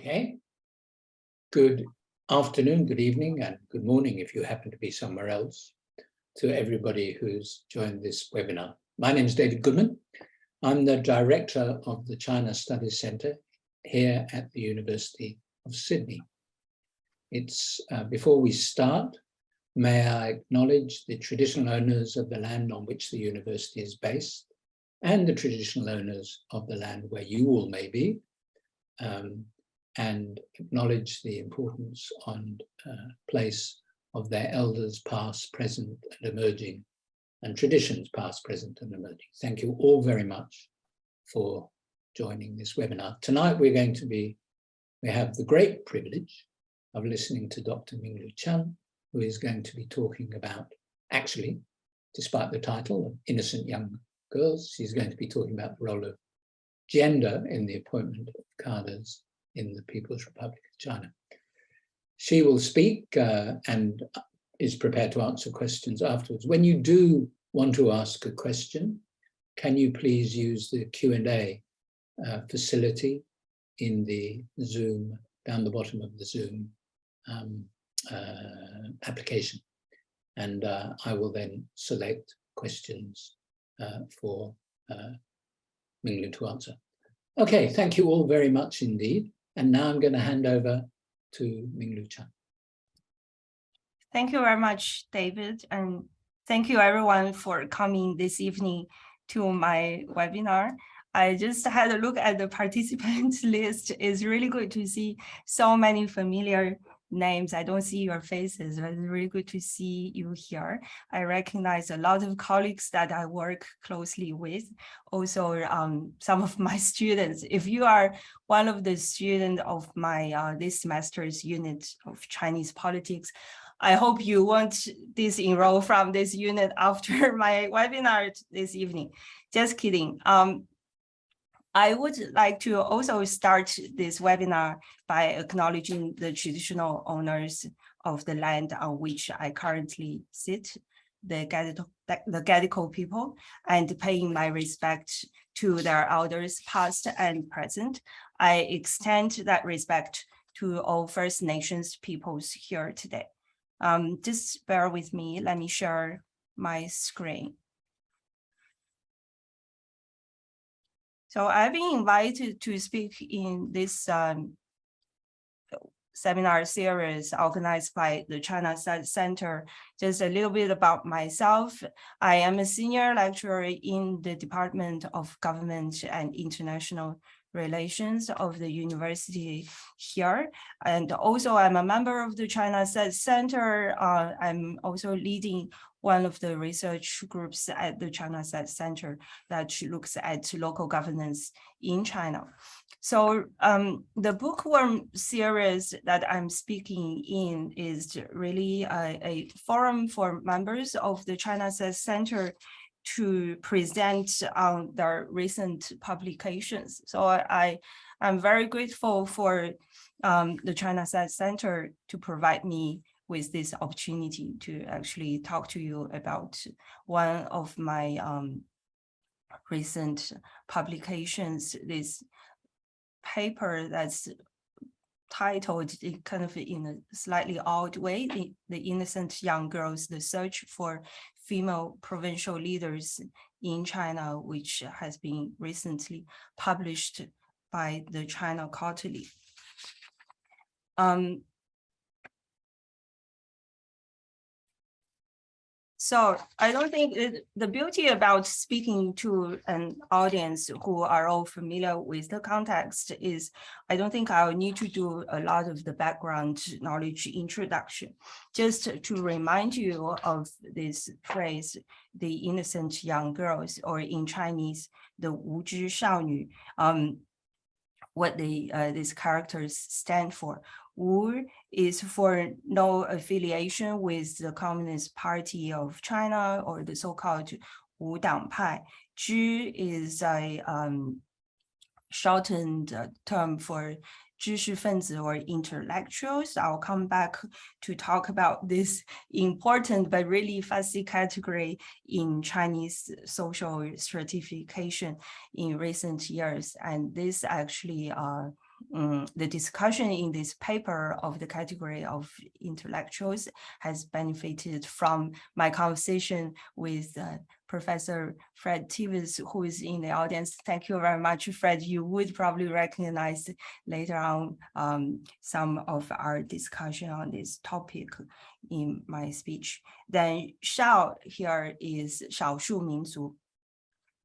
Okay. Good afternoon, good evening, and good morning if you happen to be somewhere else, to everybody who's joined this webinar. My name is David Goodman. I'm the Director of the China Studies Centre here at the University of Sydney. Before we start, may I acknowledge the traditional owners of the land on which the university is based and the traditional owners of the land where you all may be, and acknowledge the importance and place of their elders past, present, and emerging, and traditions past, present, and emerging. Thank you all very much for joining this webinar. Tonight we have the great privilege of listening to Dr. Minglu Chen, who is going to be talking about, actually, despite the title of Innocent Young Girls, she's going to be talking about the role of gender in the appointment of cadres in the People's Republic of China. She will speak and is prepared to answer questions afterwards. When you do want to ask a question, can you please use the Q&A facility in the Zoom, down the bottom of the Zoom application. And I will then select questions for Minglu to answer. Okay, thank you all very much indeed. And now I'm going to hand over to Minglu Chen. Thank you very much, David. And thank you everyone for coming this evening to my webinar. I just had a look at the participant list. It's really good to see so many familiar names. I don't see your faces, but it's really good to see you here. I recognize a lot of colleagues that I work closely with. Also, some of my students. If you are one of the students of my this semester's unit of Chinese politics, I hope you won't disenroll from this unit after my webinar this evening. Just kidding. I would like to also start this webinar by acknowledging the traditional owners of the land on which I currently sit, the Gadigal people, and paying my respect to their elders past and present. I extend that respect to all First Nations peoples here today. Just bear with me, let me share my screen. So I've been invited to speak in this seminar series organized by the China Studies Center. Just a little bit about myself. I am a senior lecturer in the Department of Government and International Relations of the university here. And also I'm a member of the China Studies Center. I'm also leading one of the research groups at the China Studies Center that looks at local governance in China. So the Bookworm series that I'm speaking in is really a forum for members of the China Studies Center to present on their recent publications. So I'm very grateful for the China Studies Center to provide me with this opportunity to actually talk to you about one of my recent publications, this paper that's titled kind of in a slightly odd way, the Innocent Young Girls, the Search for Female Provincial Leaders in China, which has been recently published by the China Quarterly. So I don't think the beauty about speaking to an audience who are all familiar with the context is I don't think I'll need to do a lot of the background knowledge introduction. Just to remind you of this phrase, the innocent young girls, or in Chinese, the 无知少女, what these characters stand for. Wu is for no affiliation with the Communist Party of China or the so-called Wu Dang Pai. Zhi is a shortened term for 知识分子 or intellectuals. I'll come back to talk about this important but really fussy category in Chinese social stratification in recent years. And this actually the discussion in this paper of the category of intellectuals has benefited from my conversation with Professor Fred Tivers, who is in the audience. Thank you very much, Fred. You would probably recognize later on some of our discussion on this topic in my speech. Then Shao here is 少数民族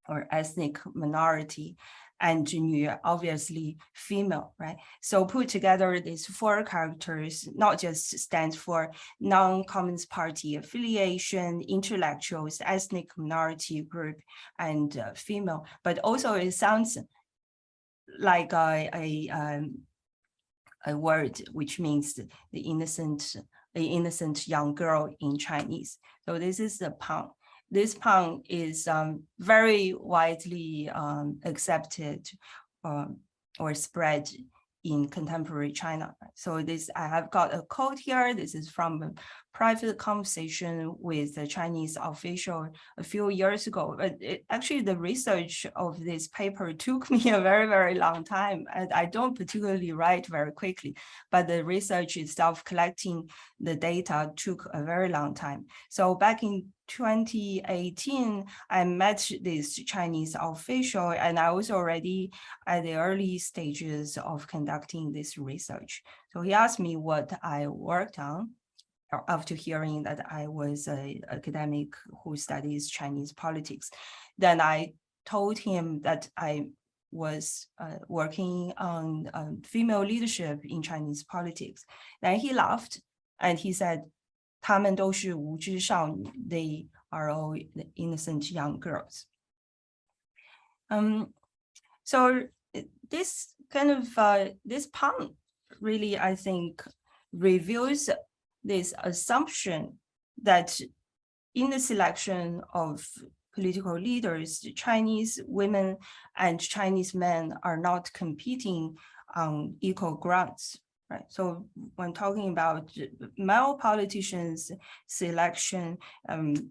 or ethnic minority, and Nü, obviously female, right? So put together these 4 characters, not just stands for non-Communist Party affiliation, intellectuals, ethnic minority group, and female, but also it sounds like a word which means the innocent young girl in Chinese. So this is the Pang. This Pang is very widely accepted or spread in contemporary China. So this, I have got a quote here. This is from a private conversation with a Chinese official a few years ago. But actually, the research of this paper took me a very, very long time. And I don't particularly write very quickly, but the research itself, collecting the data, took a very long time. So back in 2018, I met this Chinese official, and I was already at the early stages of conducting this research. So he asked me what I worked on after hearing that I was an academic who studies Chinese politics. Then I told him that I was working on female leadership in Chinese politics. Then he laughed and he said, 她们都是无知少女, they are all innocent young girls. So this kind of, this Pang really, I think, reveals this assumption that in the selection of political leaders, Chinese women and Chinese men are not competing on equal grounds. Right. So when talking about male politicians' selection and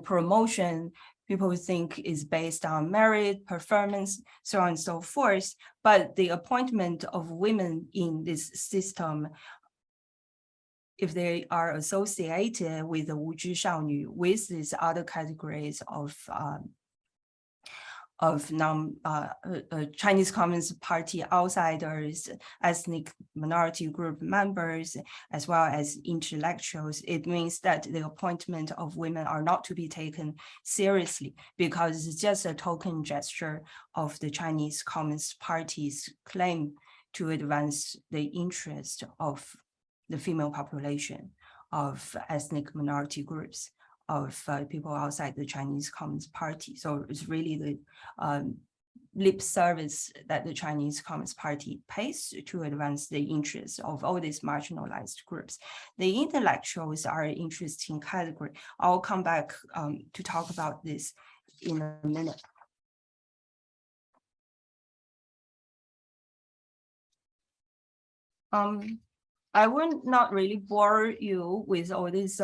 promotion, people think is based on merit, performance, so on and so forth. But the appointment of women in this system, if they are associated with the 无知少女, with these other categories of Chinese Communist Party outsiders, ethnic minority group members, as well as intellectuals, it means that the appointment of women are not to be taken seriously because it's just a token gesture of the Chinese Communist Party's claim to advance the interest of the female population, of ethnic minority groups, of people outside the Chinese Communist Party. So it's really the lip service that the Chinese Communist Party pays to advance the interests of all these marginalized groups. The intellectuals are an interesting category. I'll come back to talk about this in a minute. I will not really bore you with all this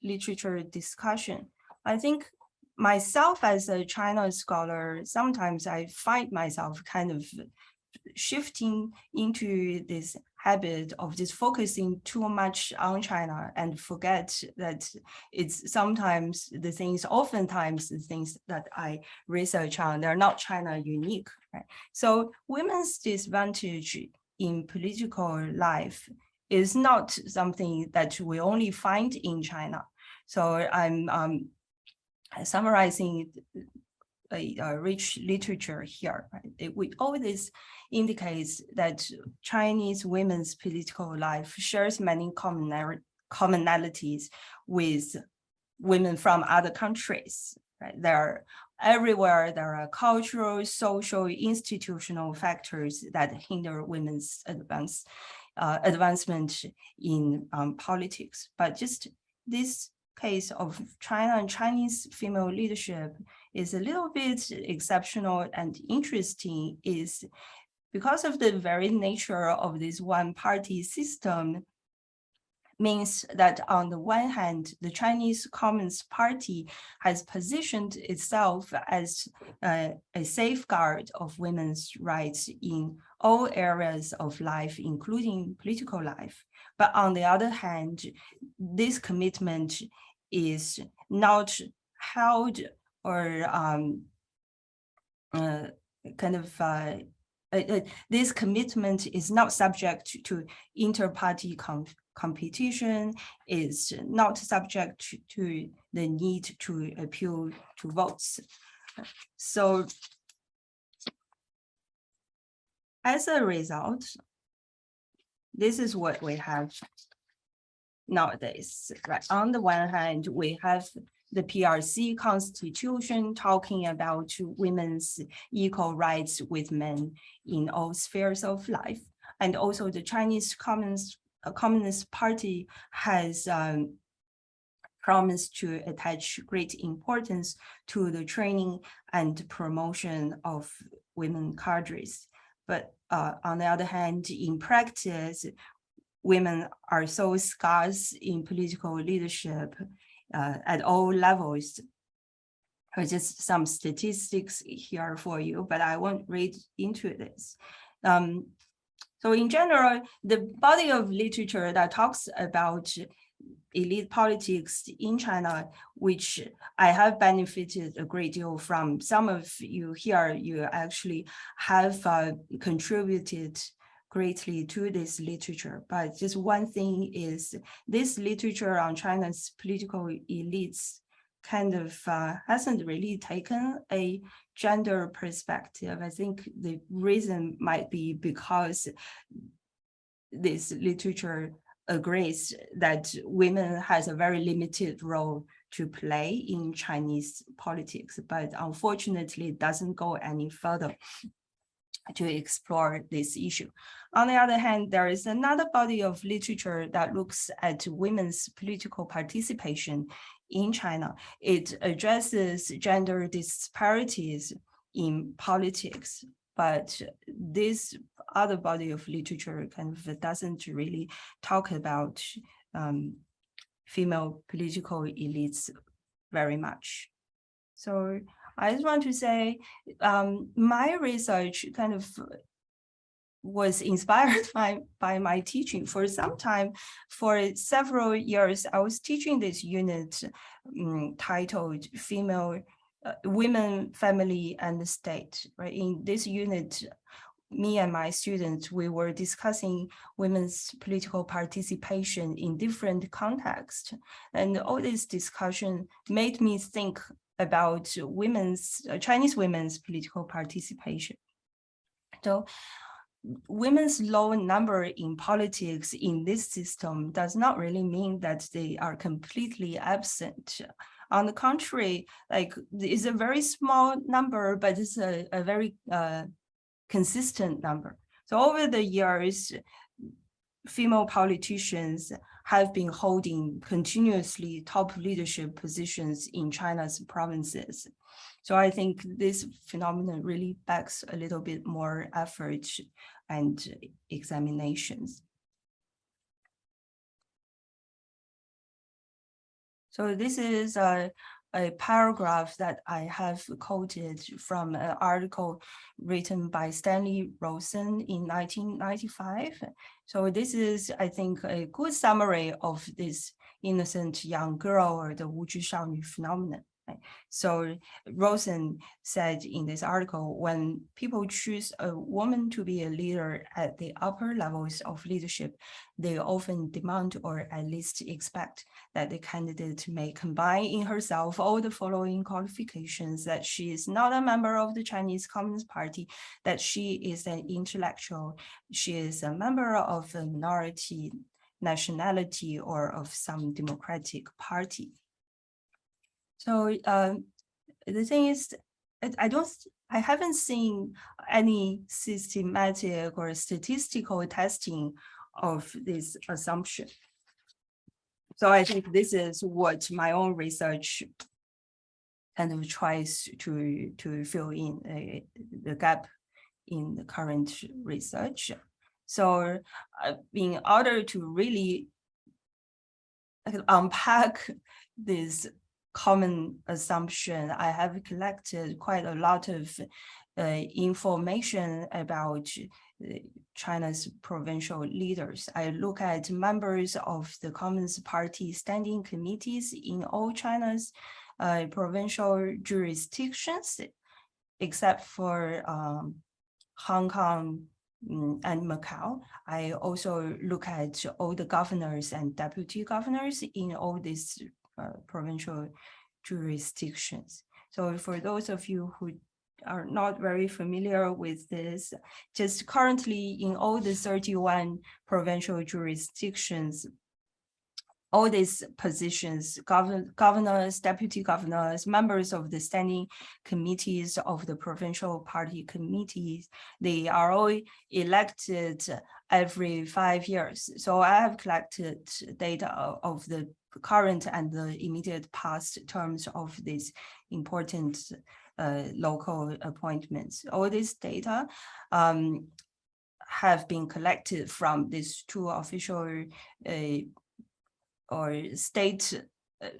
literature discussion. I think myself as a China scholar, sometimes I find myself kind of shifting into this habit of just focusing too much on China and forget that it's sometimes the things, oftentimes the things that I research on, they're not China unique, right? So women's disadvantage in political life is not something that we only find in China. So I'm summarizing a rich literature here. Right? All this indicates that Chinese women's political life shares many commonalities with women from other countries. Right? Everywhere there are cultural, social, institutional factors that hinder women's advancement in politics. But just this case of China and Chinese female leadership is a little bit exceptional and interesting, is because of the very nature of this one-party system. means that on the one hand, the Chinese Communist Party has positioned itself as a safeguard of women's rights in all areas of life, including political life. But on the other hand, this commitment is not held or this commitment is not subject to inter-party competition, is not subject to the need to appeal to votes. So as a result, this is what we have nowadays, right? On the one hand, we have the PRC constitution talking about women's equal rights with men in all spheres of life. And also the Chinese Communist Party has promised to attach great importance to the training and promotion of women cadres. But on the other hand, in practice, women are so scarce in political leadership at all levels. Just some statistics here for you, but I won't read into this. So in general, the body of literature that talks about elite politics in China, which I have benefited a great deal from. Some of you here, you actually have contributed greatly to this literature. But just one thing is this literature on China's political elites kind of hasn't really taken a gender perspective. I think the reason might be because this literature agrees that women has a very limited role to play in Chinese politics, but unfortunately it doesn't go any further to explore this issue. On the other hand, there is another body of literature that looks at women's political participation in China. It addresses gender disparities in politics, but this other body of literature kind of doesn't really talk about female political elites very much. So I just want to say my research kind of was inspired by my teaching. For some time, for several years, I was teaching this unit titled Women, Family, and the State. Right? In this unit, me and my students, we were discussing women's political participation in different contexts. And all this discussion made me think about Chinese women's political participation. So women's low number in politics in this system does not really mean that they are completely absent. On the contrary, like it's a very small number, but it's a very consistent number. So over the years, female politicians have been holding continuously top leadership positions in China's provinces. So I think this phenomenon really begs a little bit more effort and examinations. So this is a paragraph that I have quoted from an article written by Stanley Rosen in 1995. So this is, I think, a good summary of this innocent young girl or the 无知少女 phenomenon. Right? So Rosen said in this article, when people choose a woman to be a leader at the upper levels of leadership, they often demand or at least expect that the candidate may combine in herself all the following qualifications: that she is not a member of the Chinese Communist Party, that she is an intellectual, she is a member of a minority nationality or of some democratic party. So the thing is, I haven't seen any systematic or statistical testing of this assumption. So I think this is what my own research kind of tries to fill in the gap in the current research. So in order to really I can unpack this common assumption. I have collected quite a lot of information about China's provincial leaders. I look at members of the Communist Party standing committees in all China's provincial jurisdictions, except for Hong Kong and Macau. I also look at all the governors and deputy governors in all these provincial jurisdictions. So for those of you who are not very familiar with this, just currently in all the 31 provincial jurisdictions, all these positions, governors, deputy governors, members of the standing committees of the provincial party committees, they are all elected every 5 years. So I have collected data of the current and the immediate past terms of these important local appointments. All this data have been collected from these two official or state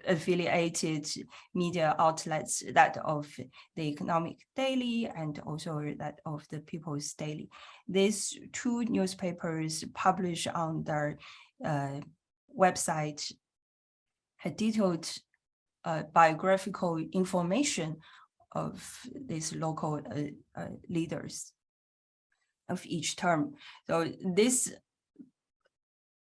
affiliated media outlets, that of the Economic Daily and also that of the People's Daily. These two newspapers publish on their website a detailed biographical information of these local leaders of each term. So this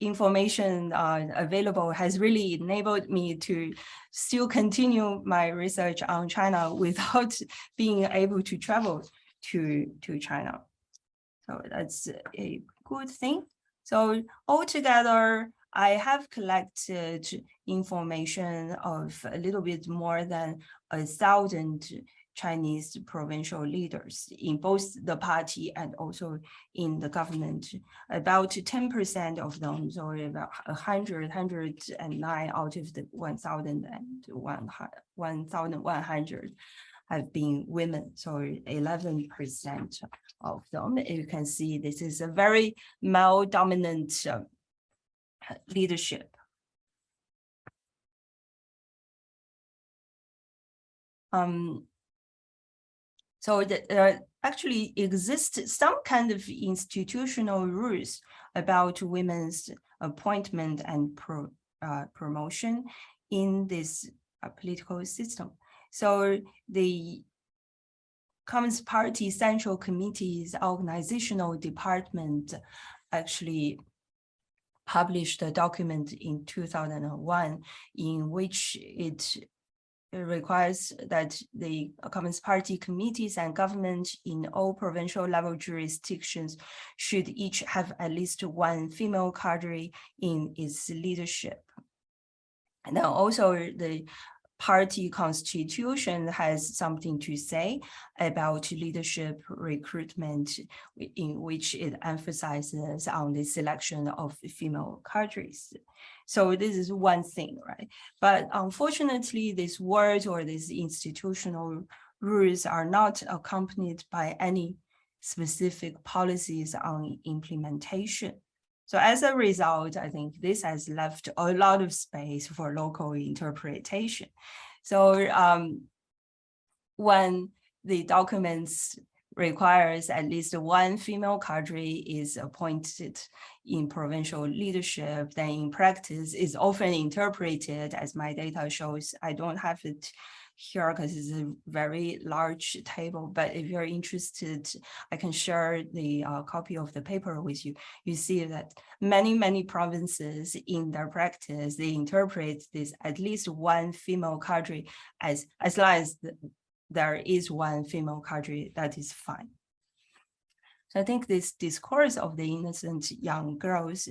information available has really enabled me to still continue my research on China without being able to travel to China. So that's a good thing. So altogether, I have collected information of a little bit more than 1,000 Chinese provincial leaders in both the party and also in the government. About 10% of them, so about 109 out of the 1,100 have been women, so 11% of them. You can see this is a very male-dominant leadership. So there actually exists some kind of institutional rules about women's appointment and promotion in this political system. So the Communist Party Central Committee's organizational department actually published a document in 2001 in which it requires that the Communist Party committees and government in all provincial level jurisdictions should each have at least one female cadre in its leadership. And then also the party constitution has something to say about leadership recruitment, in which it emphasizes on the selection of female cadres. So this is one thing, right? But unfortunately, these words or these institutional rules are not accompanied by any specific policies on implementation. So as a result, I think this has left a lot of space for local interpretation. So when the documents requires at least one female cadre is appointed in provincial leadership, then in practice is often interpreted, as my data shows. I don't have it here because it's a very large table, but if you're interested, I can share the copy of the paper with you. You see that many provinces in their practice, they interpret this at least one female cadre as long as there is one female cadre, that is fine. So I think this discourse of the innocent young girls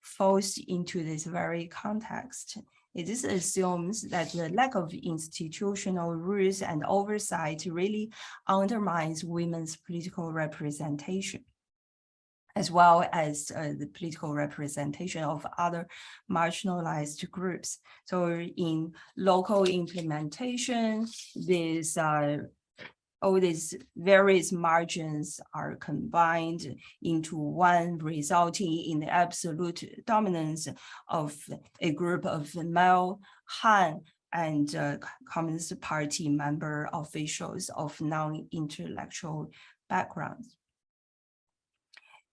falls into this very context. It just assumes that the lack of institutional rules and oversight really undermines women's political representation, as well as the political representation of other marginalized groups. So in local implementation, this all these various margins are combined into one, resulting in the absolute dominance of a group of male Han and Communist Party member officials of non-intellectual backgrounds.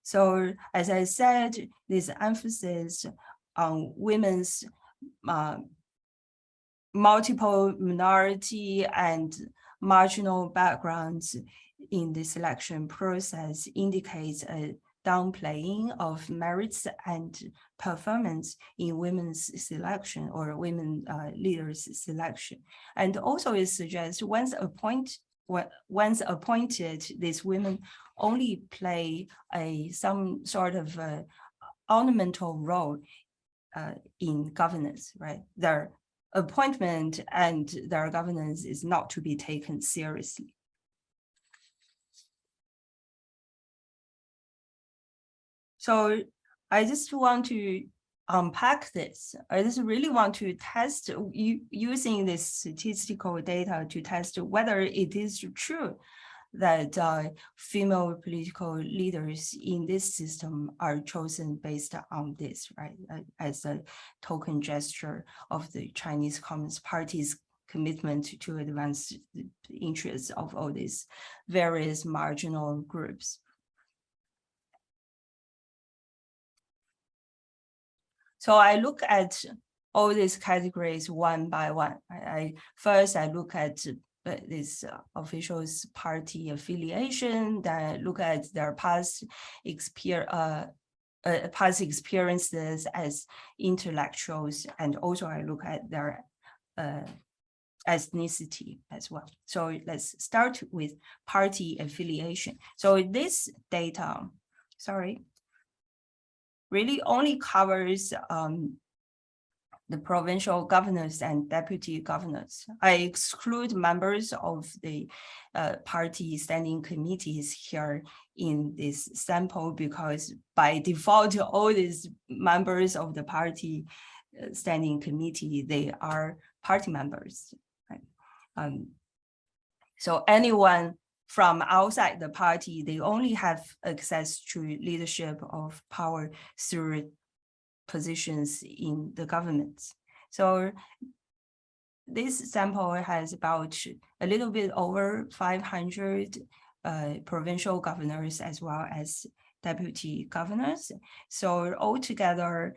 So, as I said, this emphasis on women's multiple minority and marginal backgrounds in the selection process indicates a downplaying of merits and performance in women's selection or women leaders selection. And also it suggests once appointed, these women only play some sort of ornamental role in governance, right? Their appointment and their governance is not to be taken seriously. So I just want to unpack this. I just really want to test using this statistical data to test whether it is true that female political leaders in this system are chosen based on this, right? As a token gesture of the Chinese Communist Party's commitment to advance the interests of all these various marginal groups. So I look at all these categories one by one. First, I look at this officials' party affiliation, then I look at their past experiences as intellectuals, and also I look at their ethnicity as well. So let's start with party affiliation. So this data, really only covers the provincial governors and deputy governors. I exclude members of the party standing committees here in this sample because by default, all these members of the party standing committee, they are party members. Right? So anyone from outside the party, they only have access to leadership of power through positions in the government. So this sample has about a little bit over 500 provincial governors as well as deputy governors. So altogether,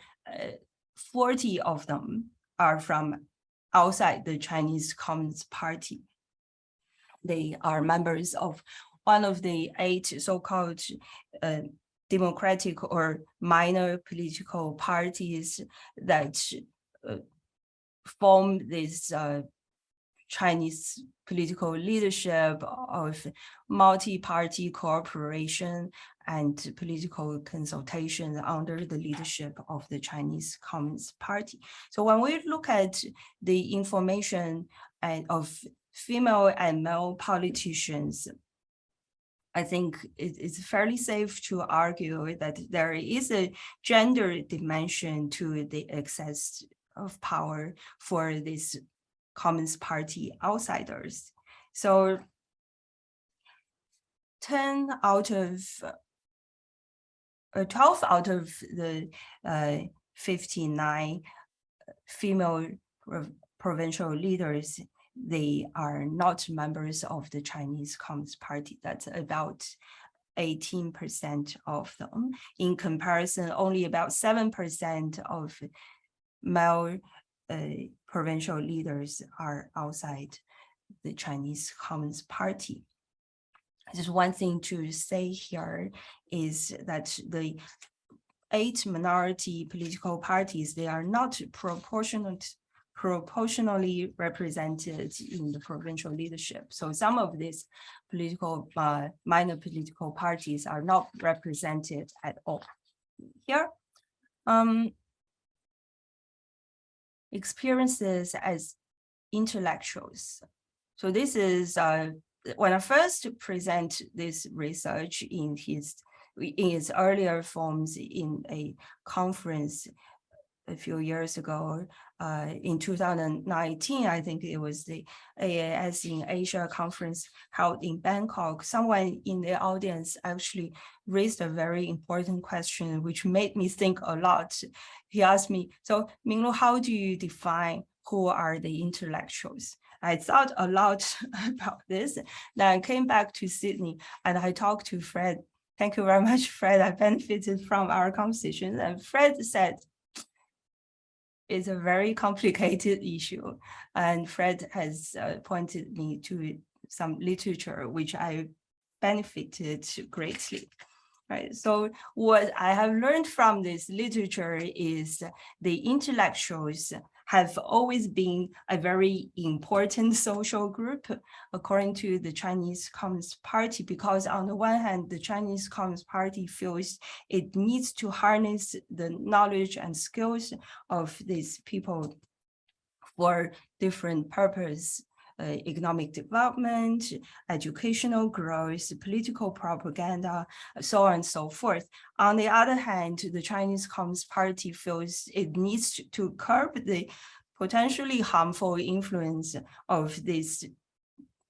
40 of them are from outside the Chinese Communist Party. They are members of one of the 8 so-called democratic or minor political parties that form this Chinese political leadership of multi-party cooperation and political consultation under the leadership of the Chinese Communist Party. So when we look at the information of female and male politicians, I think it's fairly safe to argue that there is a gender dimension to the access of power for these Communist Party outsiders. So 12 out of the 59 female provincial leaders, they are not members of the Chinese Communist Party. That's about 18% of them. In comparison, only about 7% of male provincial leaders are outside the Chinese Communist Party. Just one thing to say here is that the 8 minority political parties, they are not proportionally represented in the provincial leadership. So some of these political minor political parties are not represented at all. Here, experiences as intellectuals. So this is when I first present this research in its earlier forms in a conference a few years ago, in 2019, I think it was the AAS in Asia conference held in Bangkok. Someone in the audience actually raised a very important question, which made me think a lot. He asked me, so Minglu, how do you define who are the intellectuals? I thought a lot about this. Then I came back to Sydney and I talked to Fred. Thank you very much, Fred. I benefited from our conversation. And Fred said, it's a very complicated issue. And Fred has pointed me to some literature, which I benefited greatly. Right. So what I have learned from this literature is the intellectuals have always been a very important social group, according to the Chinese Communist Party, because on the one hand, the Chinese Communist Party feels it needs to harness the knowledge and skills of these people for different purposes. Economic development, educational growth, political propaganda, so on and so forth. On the other hand, the Chinese Communist Party feels it needs to curb the potentially harmful influence of this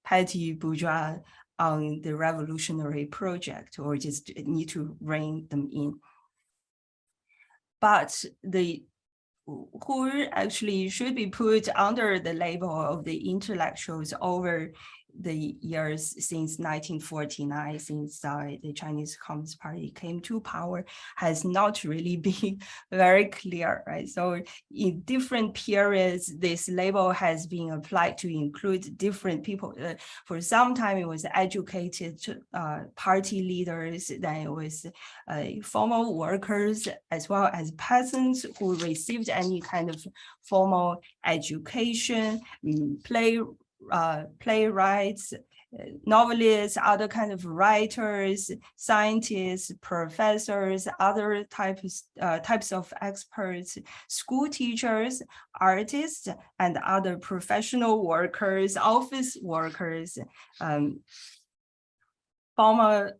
petty bourgeois on the revolutionary project, or just need to rein them in. But who actually should be put under the label of the intellectuals over the years since 1949, since the Chinese Communist Party came to power, has not really been very clear, right? So in different periods, this label has been applied to include different people. For some time, it was educated party leaders, then it was formal workers, as well as peasants who received any kind of formal education, playwrights, novelists, other kind of writers, scientists, professors, other types of experts, school teachers, artists, and other professional workers, office workers, former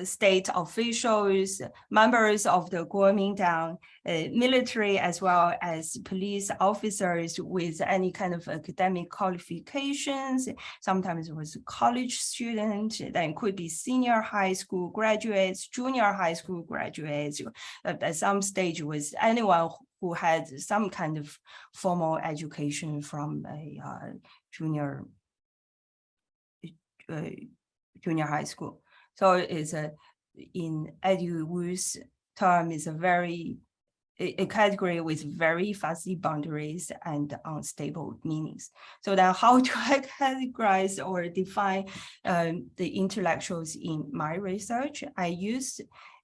state officials, members of the Kuomintang, military, as well as police officers with any kind of academic qualifications. Sometimes it was a college student, then it could be senior high school graduates, junior high school graduates. At some stage it was anyone who had some kind of formal education from a junior high school. So it's in EduWu's term, is a category with very fuzzy boundaries and unstable meanings. So then how do I categorize or define the intellectuals in my research? I used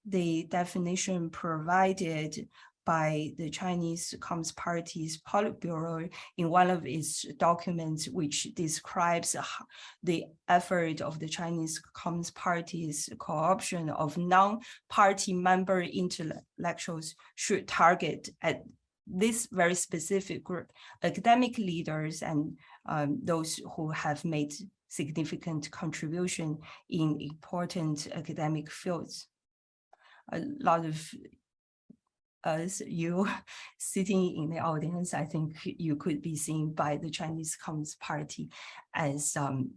the definition provided by the Chinese Communist Party's Politburo in one of its documents, which describes the effort of the Chinese Communist Party's co-option of non-party member intellectuals should target at this very specific group, academic leaders and those who have made significant contribution in important academic fields. A lot of us, you sitting in the audience, I think you could be seen by the Chinese Communist Party as an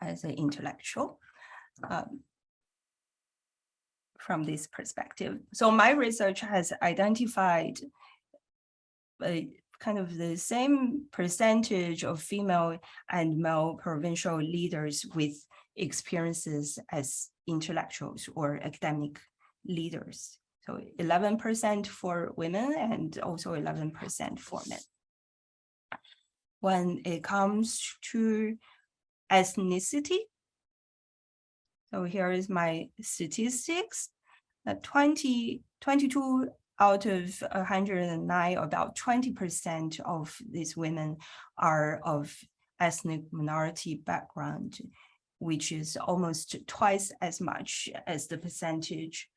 intellectual from this perspective. So my research has identified kind of the same percentage of female and male provincial leaders with experiences as intellectuals or academic leaders. So 11% for women and also 11% for men. When it comes to ethnicity, so here is my statistics. 22 out of 109, about 20% of these women are of ethnic minority background, which is almost twice as much as the percentage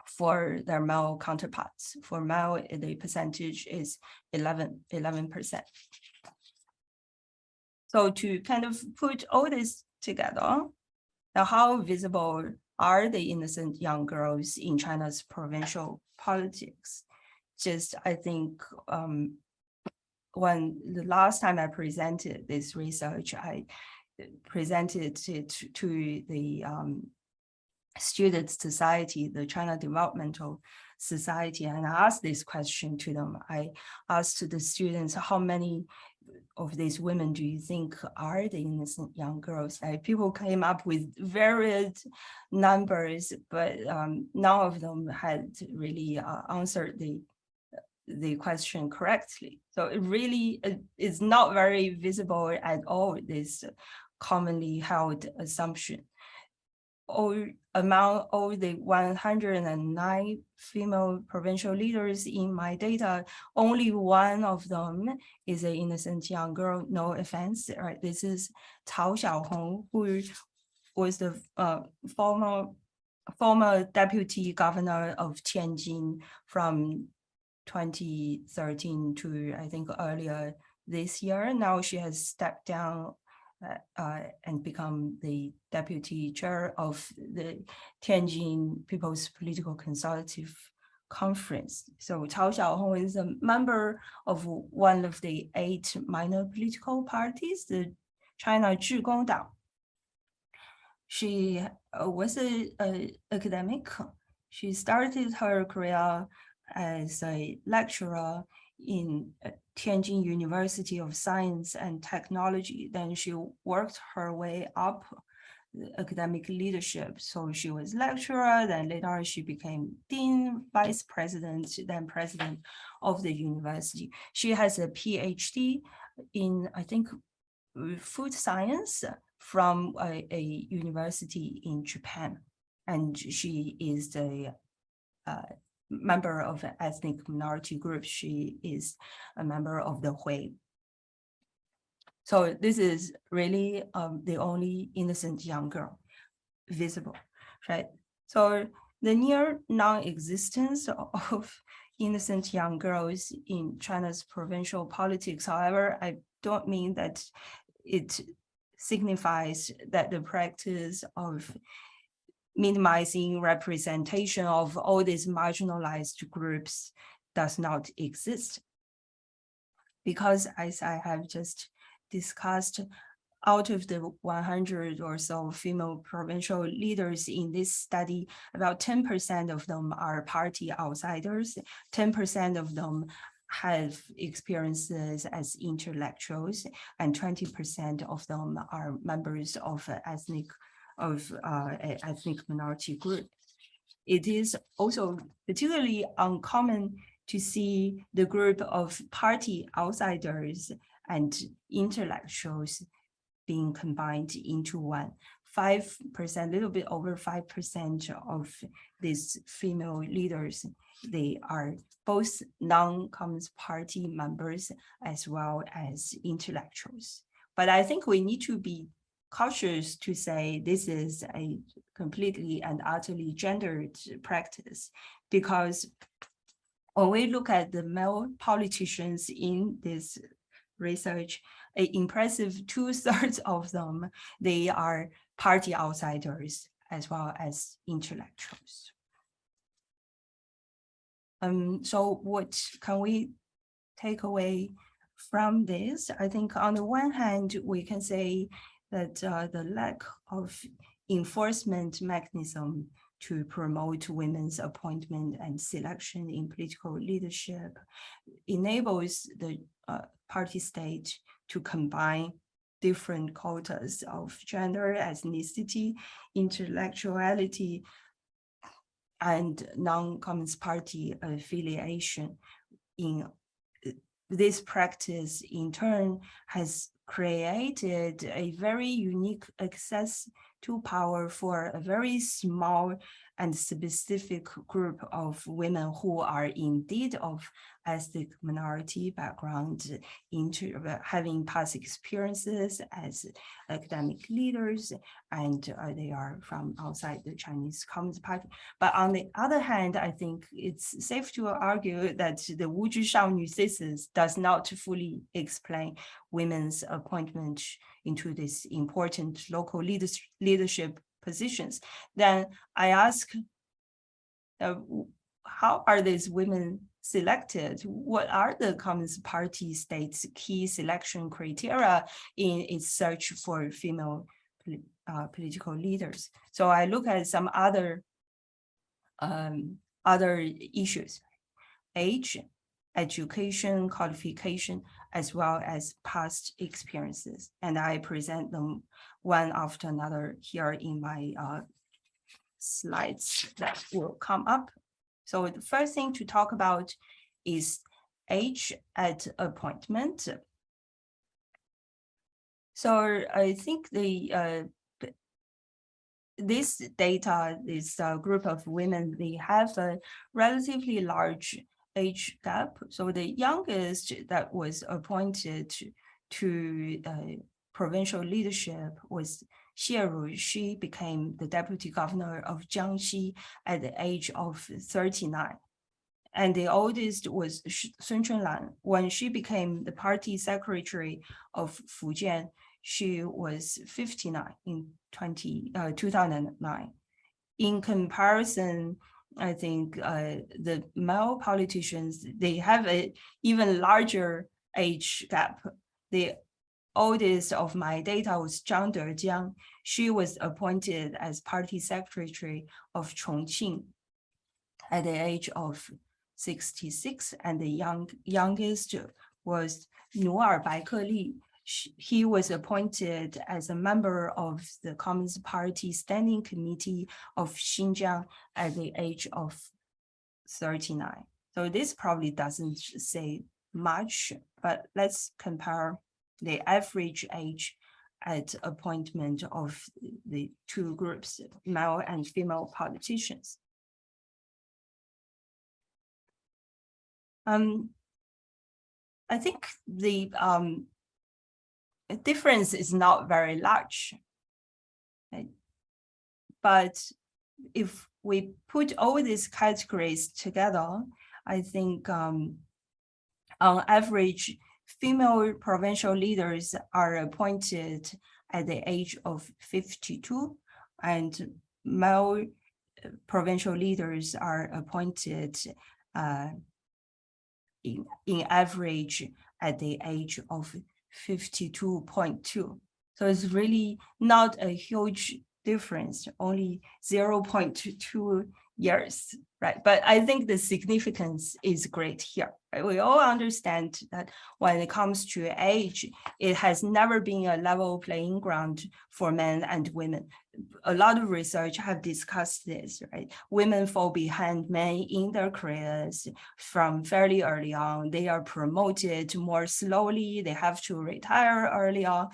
for their male counterparts. For male, the percentage is 11%. So to kind of put all this together, now how visible are the innocent young girls in China's provincial politics? just, I think, when the last time I presented this research, I presented it to the Student Society, the China Developmental Society, and I asked this question to them. I asked the students, how many of these women do you think are the innocent young girls? People came up with varied numbers, but none of them had really answered the question correctly. So it really is not very visible at all, this commonly held assumption. Among all the 109 female provincial leaders in my data, only one of them is an innocent young girl. No offense, right? This is Cao Xiaohong, who was the former deputy governor of Tianjin from 2013 to, I think, earlier this year. Now she has stepped down and become the deputy chair of the Tianjin People's Political Consultative Conference. So Cao Xiaohong is a member of one of the 8 minor political parties, the China Zhigongdang. She was an academic. She started her career as a lecturer in Tianjin University of Science and Technology. Then she worked her way up the academic leadership. So she was lecturer, then later she became dean, vice president, then president of the university. She has a PhD in, I think, food science from a university in Japan. And she is the member of an ethnic minority group. She is a member of the Hui. So this is really the only innocent young girl visible, right? So the near non-existence of innocent young girls in China's provincial politics, however, I don't mean that it signifies that the practice of minimizing representation of all these marginalized groups does not exist. Because as I have just discussed, out of the 100 or so female provincial leaders in this study, about 10% of them are party outsiders, 10% of them have experiences as intellectuals, and 20% of them are members of ethnic minority group. It is also particularly uncommon to see the group of party outsiders and intellectuals being combined into one. 5%, a little bit over 5% of these female leaders, they are both non-Communist Party members as well as intellectuals. But I think we need to be cautious to say this is a completely and utterly gendered practice, because when we look at the male politicians in this research, an impressive 2/3 of them, they are party outsiders as well as intellectuals. So what can we take away from this? I think on the one hand, we can say that the lack of enforcement mechanism to promote women's appointment and selection in political leadership enables the party state to combine different quotas of gender, ethnicity, intellectuality, and non-Communist Party affiliation. In this practice, in turn, has created a very unique access to power for a very small and specific group of women who are indeed of ethnic minority background, into having past experiences as academic leaders, and they are from outside the Chinese Communist Party. But on the other hand, I think it's safe to argue that the Wuzhi Shaonu thesis does not fully explain women's appointment into this important local leadership positions. Then I ask, how are these women selected what are the Communist Party state's key selection criteria in its search for female political leaders. So I look at some other issues: age, education, qualification, as well as past experiences. And I present them one after another here in my slides that will come up. So the first thing to talk about is age at appointment. So I think this data, this group of women, they have a relatively large age gap. So the youngest that was appointed to provincial leadership was Xie Ru. She became the deputy governor of Jiangxi at the age of 39. And the oldest was Sun Chunlan. When she became the party secretary of Fujian, she was 59 in 2009. In comparison, I think the male politicians, they have an even larger age gap. The oldest of my data was Zhang Dejiang. She was appointed as party secretary of Chongqing at the age of 66, and the youngest was Nu'er Baikeli. He was appointed as a member of the Communist Party Standing Committee of Xinjiang at the age of 39. So this probably doesn't say much, but let's compare the average age at appointment of the two groups, male and female politicians. I think the difference is not very large, right? But if we put all these categories together, I think on average, female provincial leaders are appointed at the age of 52, and male provincial leaders are appointed in average at the age of 52.2. So it's really not a huge difference, only 0.2 years, right? But I think the significance is great here. Right? We all understand that when it comes to age, it has never been a level playing ground for men and women. A lot of research have discussed this, right? Women fall behind men in their careers from fairly early on. They are promoted more slowly. They have to retire early on.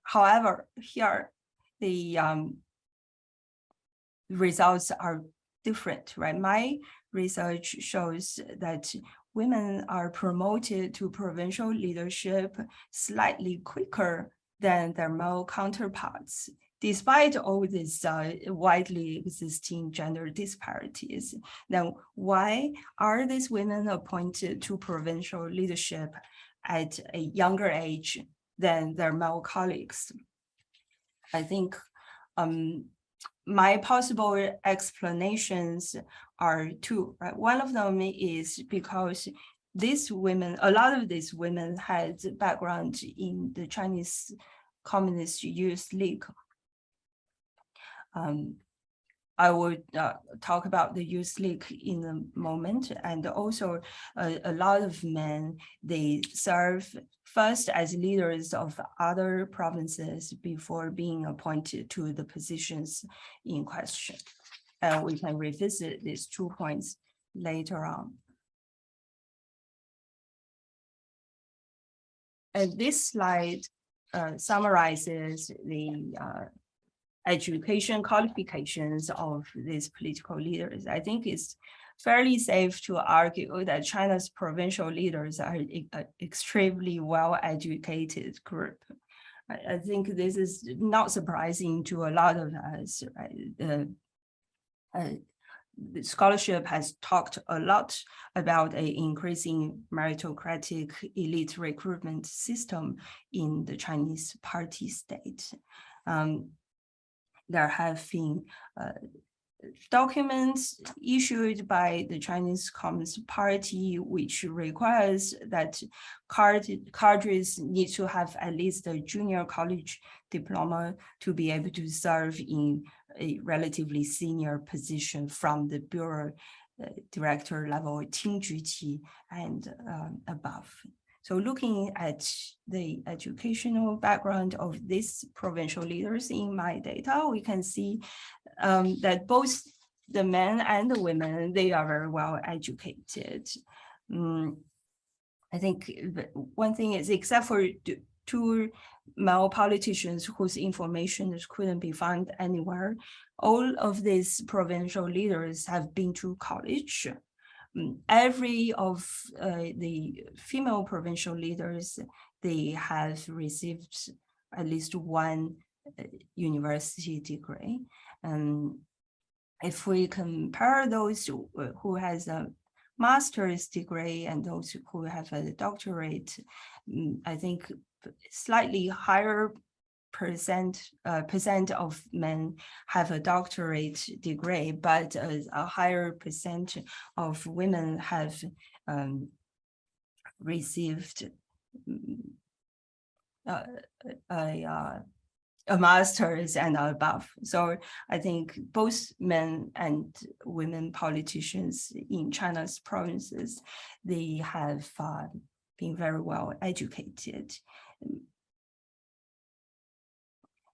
However, here, the results are different, right? My research shows that women are promoted to provincial leadership slightly quicker than their male counterparts, despite all these widely existing gender disparities. Then why are these women appointed to provincial leadership at a younger age than their male colleagues? I think my possible explanations are two, right? One of them is because these women, a lot of these women had background in the Chinese Communist Youth League. I would talk about the Youth League in a moment. And also a lot of men, they serve first as leaders of other provinces before being appointed to the positions in question. And we can revisit these 2 points later on. And this slide summarizes the education qualifications of these political leaders. I think it's fairly safe to argue that China's provincial leaders are an extremely well-educated group. I think this is not surprising to a lot of us, right? The scholarship has talked a lot about an increasing meritocratic elite recruitment system in the Chinese party state. There have been documents issued by the Chinese Communist Party, which requires that cadres need to have at least a junior college diploma to be able to serve in a relatively senior position from the bureau director level, Qingjuqi and above. So looking at the educational background of these provincial leaders in my data, we can see that both the men and the women, they are very well educated. I think one thing is, except for two male politicians whose information couldn't be found anywhere, all of these provincial leaders have been to college. Every of the female provincial leaders, they have received at least one university degree. If we compare those who has a master's degree and those who have a doctorate, I think slightly higher percent of men have a doctorate degree, but a higher percent of women have received a master's and above. So I think both men and women politicians in China's provinces, they have been very well educated.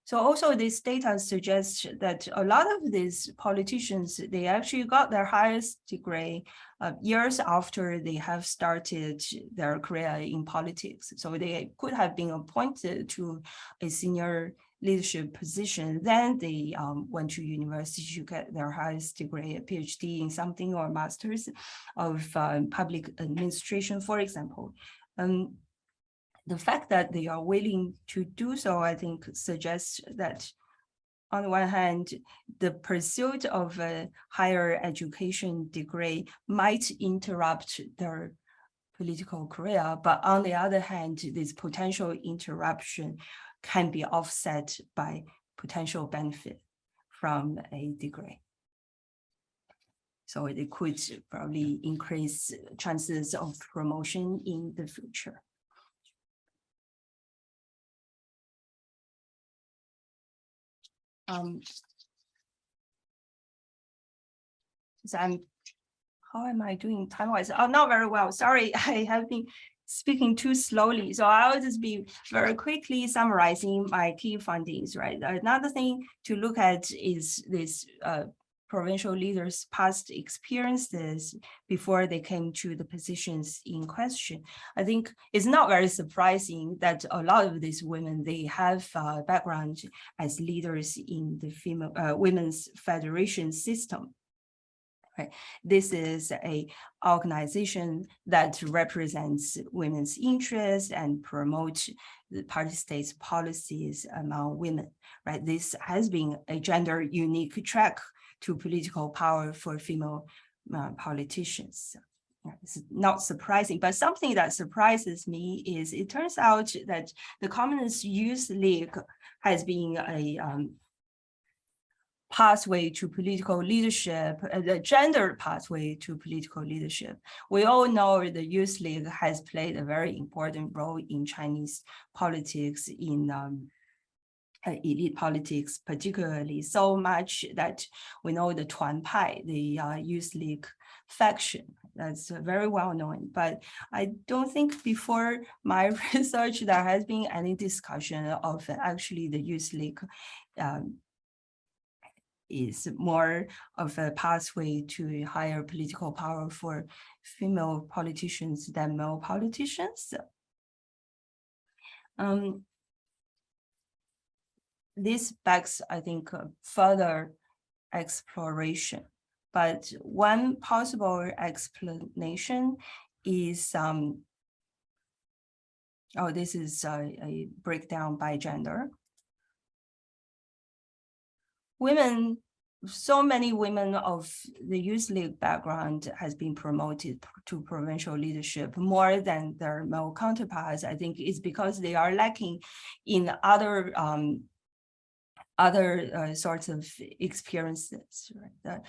So also this data suggests that a lot of these politicians, they actually got their highest degree years after they have started their career in politics. So they could have been appointed to a senior leadership position. Then they went to university to get their highest degree, a PhD in something or master's of public administration, for example. The fact that they are willing to do so, I think, suggests that on the one hand, the pursuit of a higher education degree might interrupt their political career, but on the other hand, this potential interruption can be offset by potential benefit from a degree. So it could probably increase chances of promotion in the future. So how am I doing time-wise? Oh, not very well. Sorry, I have been speaking too slowly. So I'll just be very quickly summarizing my key findings, right? Another thing to look at is this provincial leaders' past experiences before they came to the positions in question. I think it's not very surprising that a lot of these women, they have background as leaders in the female women's federation system. Right. This is an organization that represents women's interests and promotes the party state's policies among women. Right. This has been a gender unique track to political power for female politicians. It's not surprising, but something that surprises me is it turns out that the Communist Youth League has been a pathway to political leadership, the gender pathway to political leadership. We all know the Youth League has played a very important role in Chinese politics, in elite politics, particularly so much that we know the Tuanpai, the Youth League faction. That's very well known, but I don't think before my research there has been any discussion of actually the Youth League is more of a pathway to higher political power for female politicians than male politicians. This begs, I think, further exploration. But one possible explanation is, this is a breakdown by gender. Women, so many women of the Youth League background has been promoted to provincial leadership more than their male counterparts. I think it's because they are lacking in other other sorts of experiences. Right?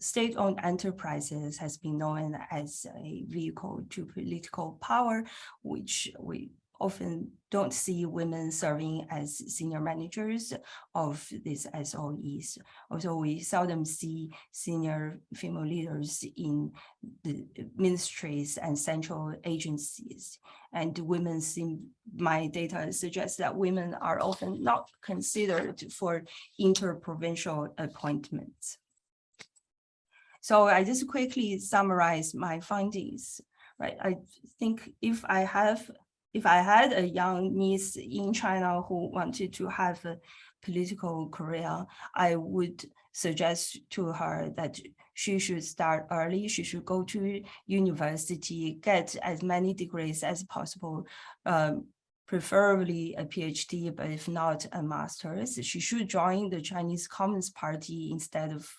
State-owned enterprises has been known as a vehicle to political power, which we often don't see women serving as senior managers of these SOEs. Also, we seldom see senior female leaders in the ministries and central agencies. And women my data suggests that women are often not considered for interprovincial appointments. So I just quickly summarize my findings, right? I think if I had a young niece in China who wanted to have a political career, I would suggest to her that she should start early. She should go to university, get as many degrees as possible, preferably a PhD, but if not a master's. She should join the Chinese Communist Party instead of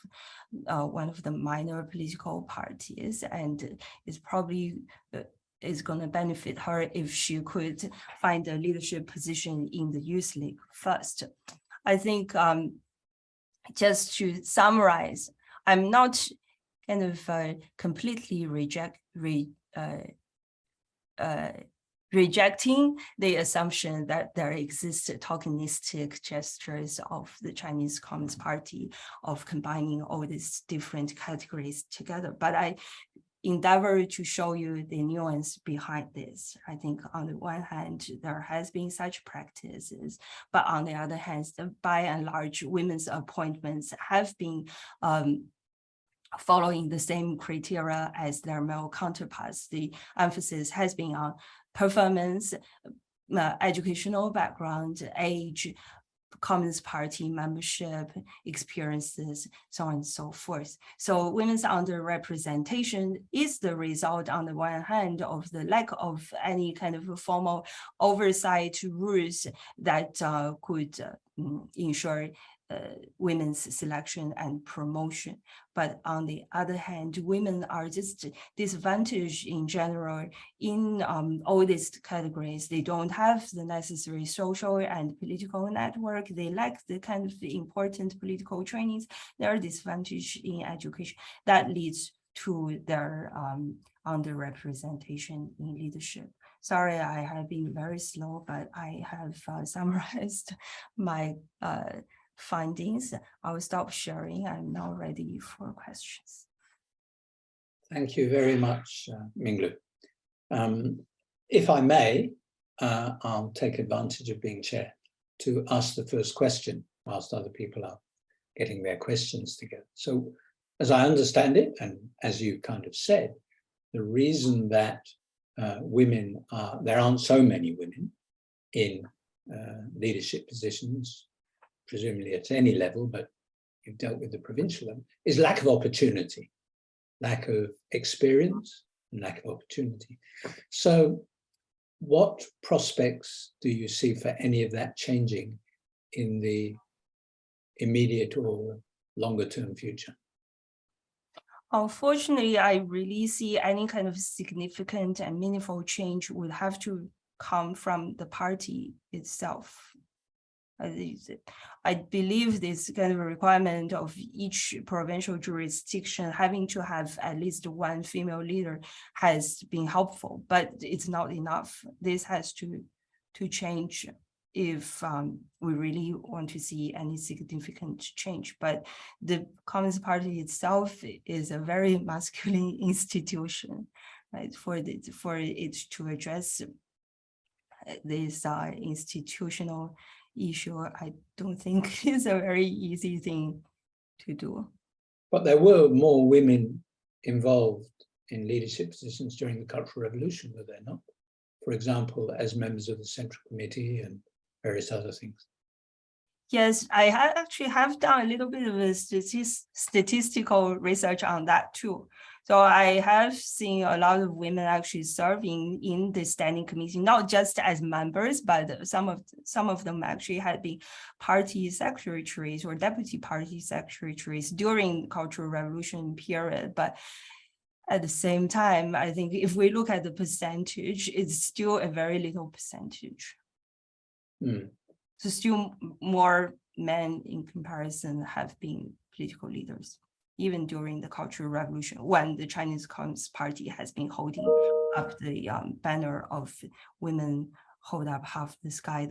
one of the minor political parties, and it's probably is going to benefit her if she could find a leadership position in the youth league first. I think just to summarize, I'm not kind of completely rejecting the assumption that there exist tokenistic gestures of the Chinese Communist Party of combining all these different categories together. But I endeavor to show you the nuance behind this. I think on the one hand, there has been such practices, but on the other hand, by and large, women's appointments have been following the same criteria as their male counterparts. The emphasis has been on performance, educational background, age, Communist Party membership, experiences, so on and so forth. So women's underrepresentation is the result, on the one hand, of the lack of any kind of formal oversight rules that could ensure women's selection and promotion. But on the other hand, women are just disadvantaged in general in all these categories. They don't have the necessary social and political network. They lack the kind of important political trainings. They are disadvantaged in education. That leads to their underrepresentation in leadership. Sorry, I have been very slow, but I have summarized my findings. I will stop sharing. I'm now ready for questions. Thank you very much, Minglu. If I may, I'll take advantage of being chair to ask the first question whilst other people are getting their questions together. So as I understand it, and as you kind of said, the reason that there aren't so many women in leadership positions, presumably at any level, but you've dealt with the provincial level, is lack of opportunity, lack of experience, and lack of opportunity. So what prospects do you see for any of that changing in the immediate or longer term future? Unfortunately, I really see any kind of significant and meaningful change would have to come from the party itself. I believe this kind of requirement of each provincial jurisdiction having to have at least one female leader has been helpful, but it's not enough. This has to change if we really want to see any significant change. But the Communist Party itself is a very masculine institution, right? For it to address this institutional issue, I don't think is a very easy thing to do. But there were more women involved in leadership positions during the Cultural Revolution, were there not? For example, as members of the Central Committee and various other things. Yes, I actually have done a little bit of a statistical research on that too. So I have seen a lot of women actually serving in the standing committee, not just as members, but some of them actually had been party secretaries or deputy party secretaries during the Cultural Revolution period. But at the same time, I think if we look at the percentage, it's still a very little percentage. So still more men in comparison have been political leaders, even during the Cultural Revolution, when the Chinese Communist Party has been holding up the banner of women hold up half the sky.